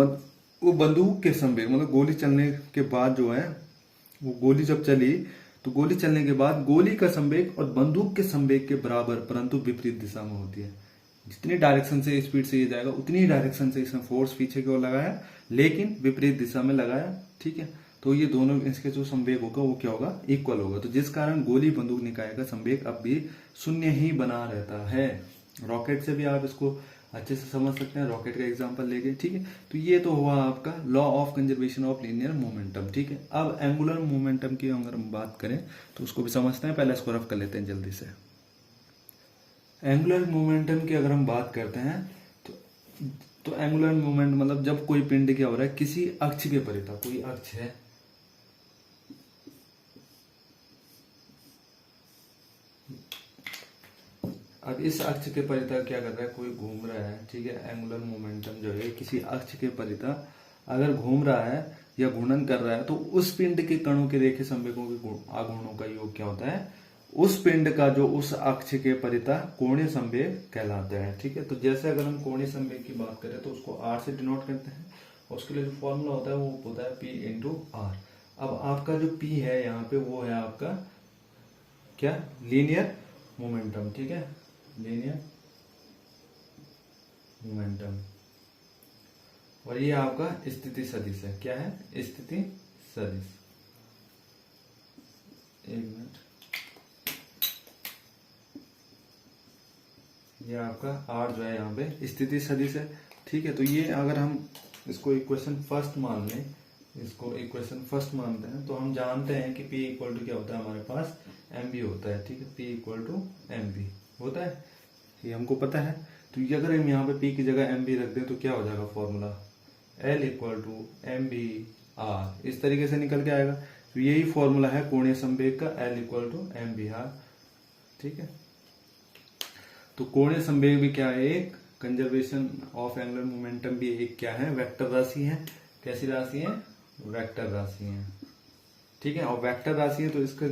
बंदूक के संवेग, मतलब गोली चलने के बाद जो है, वो गोली जब चली तो गोली चलने के बाद गोली का संवेग और बंदूक के संवेग के बराबर परंतु विपरीत दिशा में होती है। जितनी डायरेक्शन से स्पीड से ये जाएगा उतनी ही डायरेक्शन से इसने फोर्स पीछे की ओर लगाया, लेकिन विपरीत दिशा में लगाया, ठीक है। तो ये दोनों इसके जो संवेग होगा वो क्या होगा, इक्वल होगा। तो जिस कारण गोली बंदूक निकाय का संवेग अब भी शून्य ही बना रहता है। रॉकेट से भी आप इसको अच्छे से समझ सकते हैं, रॉकेट का एग्जांपल लेके, ठीक है। तो ये तो हुआ आपका law of conservation of linear momentum, ठीक है। अब एंगुलर मोमेंटम की अगर हम बात करें तो उसको भी समझते हैं, पहले इसको रफ कर लेते हैं जल्दी से। एंगुलर मोमेंटम की अगर हम बात करते हैं तो एंगुलर मोमेंट मतलब जब कोई पिंड क्या हो रहा है, किसी अक्ष के परिता, कोई अक्ष है, अब इस अक्ष के परिता क्या कर रहा है, कोई घूम रहा है, ठीक है। एंगुलर मोमेंटम जो है किसी अक्ष के परिता अगर घूम रहा है या घूर्णन कर रहा है तो उस पिंड के कणों के रेखीय संवेगों के आघूर्णों का योग क्या होता है, उस पिंड का जो उस अक्ष के परिता कोणीय संवेग कहलाता है, ठीक है। तो जैसे अगर हम कोणीय संवेग की बात करें तो उसको R से डिनोट करते हैं, और उसके लिए जो फॉर्मूला होता है वो होता है P इंटू R। अब आपका जो P है यहाँ पे वो है आपका क्या, लीनियर मोमेंटम, ठीक है, लीनियर मोमेंटम। और ये आपका स्थिति सदिश है, क्या है, स्थिति सदिश। एक मिनट, ये आपका R जो है यहाँ पे स्थिति सदिश है, ठीक है। तो ये अगर हम इसको इक्वेशन फर्स्ट मान लें, इसको इक्वेशन फर्स्ट मानते हैं तो हम जानते हैं कि P इक्वल टू क्या होता है, हमारे पास mb होता है, ठीक है। P इक्वल टू mb होता है, ये हमको पता है। तो ये अगर हम यहाँ पे P की जगह mb रख दें तो क्या हो जाएगा formula, L equal to mb r, इस तरीके से निकल के आएगा। तो यही फॉर्मूला है कोणीय संवेग का, L equal to mb r, ठीक है। तो कोणीय संवेग भी क्या है, एक कंजर्वेशन ऑफ एंगुलर मोमेंटम भी एक क्या है, वेक्टर राशि है। कैसी राशि है, वेक्टर राशि है, ठीक है। और वेक्टर राशि है तो इसका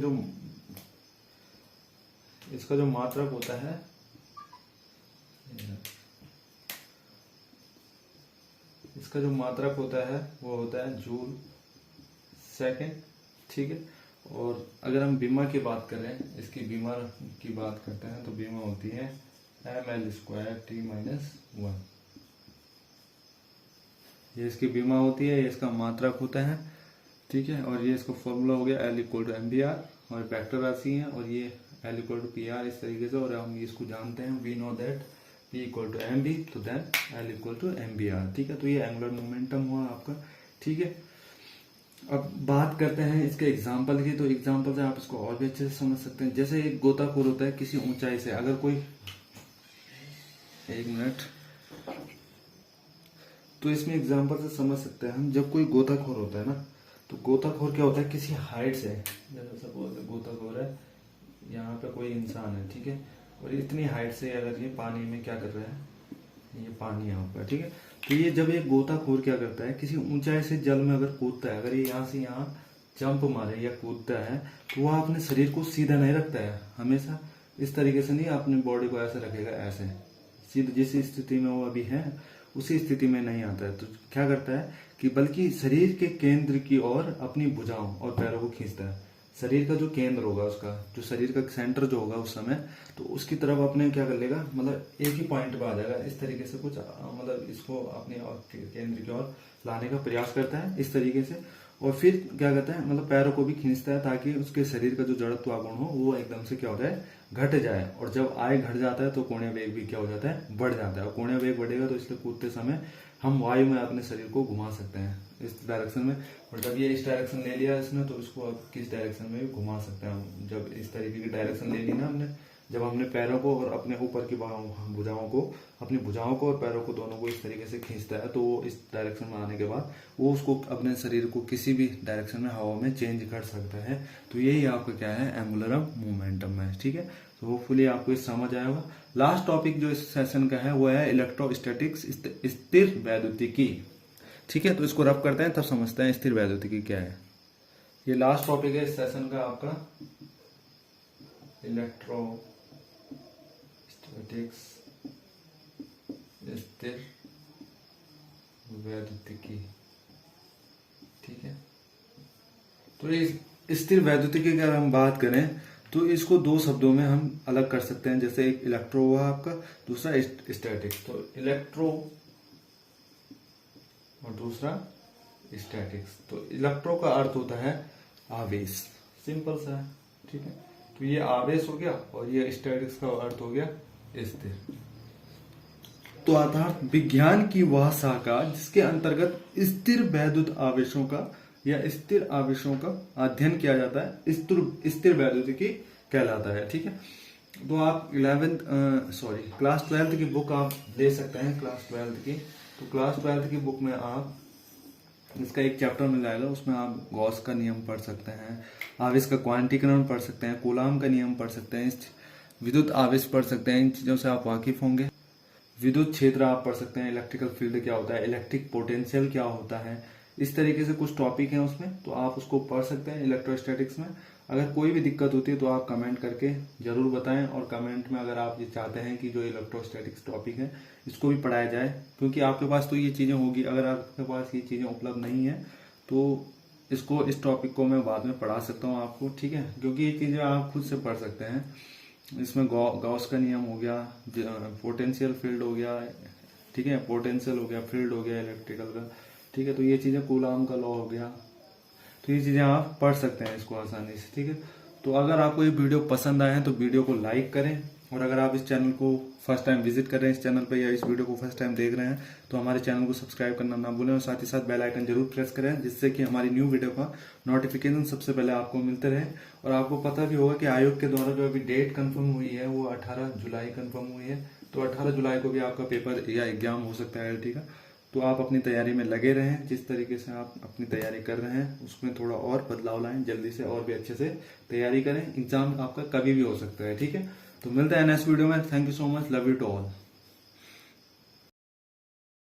जो मात्रक होता है, इसका जो मात्रक होता है वो होता है जूल सेकेंड, ठीक है। और अगर हम बीमा की बात करें, इसकी बीमा की बात करते हैं तो बीमा होती है ml स्क्वायर t माइनस 1, ये इसकी बीमा होती है, ये इसका मात्रक होता है, ठीक है। और ये इसका फॉर्मूला हो गया L equal to m b r, और वेक्टर राशि है, और ये L equal to p r, इस तरीके से। और हम इसको जानते हैं, we know that P equal to m b, तो then L equal to m b r, ठीक है। तो ये एंगुलर मोमेंटम हुआ आपका, ठीक है। अब बात करते हैं इसके एग्जाम्पल की। तो एग्जाम्पल से आप इसको और भी अच्छे से समझ सकते हैं। जैसे एक गोताखोर होता है किसी ऊंचाई से, अगर कोई, एक मिनट, तो इसमें एग्जाम्पल से समझ सकते हैं हम, जब कोई गोताखोर होता है ना, तो गोताखोर क्या होता है, किसी हाइट से, जैसे सपोज गोताखोर है, यहाँ पे कोई इंसान है, ठीक है, और इतनी हाइट से अगर ये पानी में क्या कर रहा है, ये पानी यहाँ पर, ठीक है, तो ये जब एक गोताखोर क्या करता है, किसी ऊंचाई से जल में अगर कूदता है, अगर ये यहाँ से यहाँ जंप मारे या कूदता है, तो वह अपने शरीर को सीधा नहीं रखता है, हमेशा इस तरीके से नहीं, अपनी बॉडी को ऐसे रखेगा, ऐसे सीधे जिस स्थिति में वो अभी है उसी स्थिति में नहीं आता है। तो क्या करता है कि बल्कि शरीर के केंद्र की ओर अपनी भुजाओं और पैरों को खींचता है। शरीर का जो केंद्र होगा, उसका जो शरीर का सेंटर जो होगा उस समय, तो उसकी तरफ अपने क्या कर लेगा, मतलब एक ही पॉइंट पे आ जाएगा, इस तरीके से कुछ, मतलब इसको अपने केंद्र की ओर लाने का प्रयास करता है इस तरीके से। और फिर क्या करता है, मतलब पैरों को भी खींचता है ताकि उसके शरीर का जो जड़त्व गुण हो वो एकदम से क्या हो जाए, घट जाए। और जब आय घट जाता है तो कोणीय वेग भी क्या हो जाता है, बढ़ जाता है। और कोणीय वेग बढ़ेगा तो इसलिए कूदते समय हम वायु में अपने शरीर को घुमा सकते हैं इस डायरेक्शन में। और जब ये इस डायरेक्शन ले लिया इसने, तो इसको अब किस डायरेक्शन में भी घुमा सकते हैं हम। जब इस तरीके की डायरेक्शन ले ली ना हमने, जब हमने पैरों को और अपने ऊपर की भुजाओं को, अपनी भुजाओं को और पैरों को दोनों को इस तरीके से खींचता है, तो वो इस डायरेक्शन में आने के बाद वो उसको अपने शरीर को किसी भी डायरेक्शन में हवा में चेंज कर सकता है। तो यही आपका क्या है, एंगुलर मोमेंटम है, ठीक है। तो होपफुली आपको ये समझ आया होगा। लास्ट टॉपिक जो इस सेशन का है वो है इलेक्ट्रोस्टैटिक्स, स्थिर वैद्युतिकी, ठीक है। तो इसको रफ करते हैं तब समझते हैं स्थिर वैद्युतिकी क्या है। ये लास्ट टॉपिक है इस सेशन का आपका, इलेक्ट्रोस्टैटिक्स, स्थिर वैद्युतिकी, ठीक है। तो इस स्थिर वैद्युतिकी की अगर हम बात करें तो इसको दो शब्दों में हम अलग कर सकते हैं। जैसे एक इलेक्ट्रो हुआ आपका, दूसरा स्टैटिक्स। तो इलेक्ट्रो और दूसरा स्टैटिक्स। तो इलेक्ट्रो का अर्थ होता है आवेश, सिंपल सा है, ठीक है। तो ये आवेश हो गया और ये स्टैटिक्स का अर्थ हो गया स्थिर। तो अर्थात विज्ञान की वह शाखा जिसके अंतर्गत स्थिर वैद्युत आवेशों का या स्थिर आवेशों का अध्ययन किया जाता है, स्थिर वैद्युतिकी कहलाता है, ठीक है। तो आप क्लास 12 की बुक आप ले सकते हैं, क्लास 12 की। तो क्लास 12 की बुक में आप इसका एक चैप्टर मिल जाएगा, उसमें आप गॉस का नियम पढ़ सकते हैं, आवेश का क्वांटीकरण पढ़ सकते हैं, कूलाम का नियम पढ़ सकते हैं, विद्युत आवेश पढ़ सकते हैं। इन चीजों से आप वाकिफ होंगे। विद्युत क्षेत्र आप पढ़ सकते हैं, इलेक्ट्रिकल फील्ड क्या होता है, इलेक्ट्रिक पोटेंशियल क्या होता है, इस तरीके से कुछ टॉपिक हैं उसमें, तो आप उसको पढ़ सकते हैं इलेक्ट्रोस्टैटिक्स में। अगर कोई भी दिक्कत होती है तो आप कमेंट करके जरूर बताएं। और कमेंट में अगर आप ये चाहते हैं कि जो इलेक्ट्रोस्टैटिक्स टॉपिक है इसको भी पढ़ाया जाए, क्योंकि आपके पास तो ये चीजें होगी, अगर आपके पास ये चीजें उपलब्ध नहीं है तो इस टॉपिक को मैं बाद में पढ़ा सकता हूँ आपको, ठीक है। क्योंकि ये चीजें आप खुद से पढ़ सकते हैं। इसमें गॉस का नियम हो गया, पोटेंशियल फील्ड हो गया, ठीक है, पोटेंशियल हो गया, फील्ड हो गया इलेक्ट्रिकल का, ठीक है। तो ये चीजें कूलाम का लॉ हो गया, तो ये चीजें आप पढ़ सकते हैं इसको आसानी से, ठीक है। तो अगर आपको ये वीडियो पसंद आए हैं तो वीडियो को लाइक करें। और अगर आप इस चैनल को फर्स्ट टाइम विजिट कर रहे हैं इस चैनल पर, या इस वीडियो को फर्स्ट टाइम देख रहे हैं, तो हमारे चैनल को सब्सक्राइब करना ना भूलें। और साथ ही साथ बेल आइकन जरूर प्रेस करें, जिससे कि हमारी न्यू वीडियो का नोटिफिकेशन सबसे पहले आपको मिलते रहे। और आपको पता भी होगा कि आयोग के द्वारा जो अभी डेट कंफर्म हुई है वो 18 जुलाई कंफर्म हुई है। तो 18 जुलाई को भी आपका पेपर या एग्जाम हो सकता है IIT का। तो आप अपनी तैयारी में लगे रहें। जिस तरीके से आप अपनी तैयारी कर रहे हैं उसमें थोड़ा और बदलाव लाएं, जल्दी से और भी अच्छे से तैयारी करें। एग्जाम आपका कभी भी हो सकता है, ठीक है। तो मिलते हैं नेक्स्ट वीडियो में। Thank you so much, love you to all.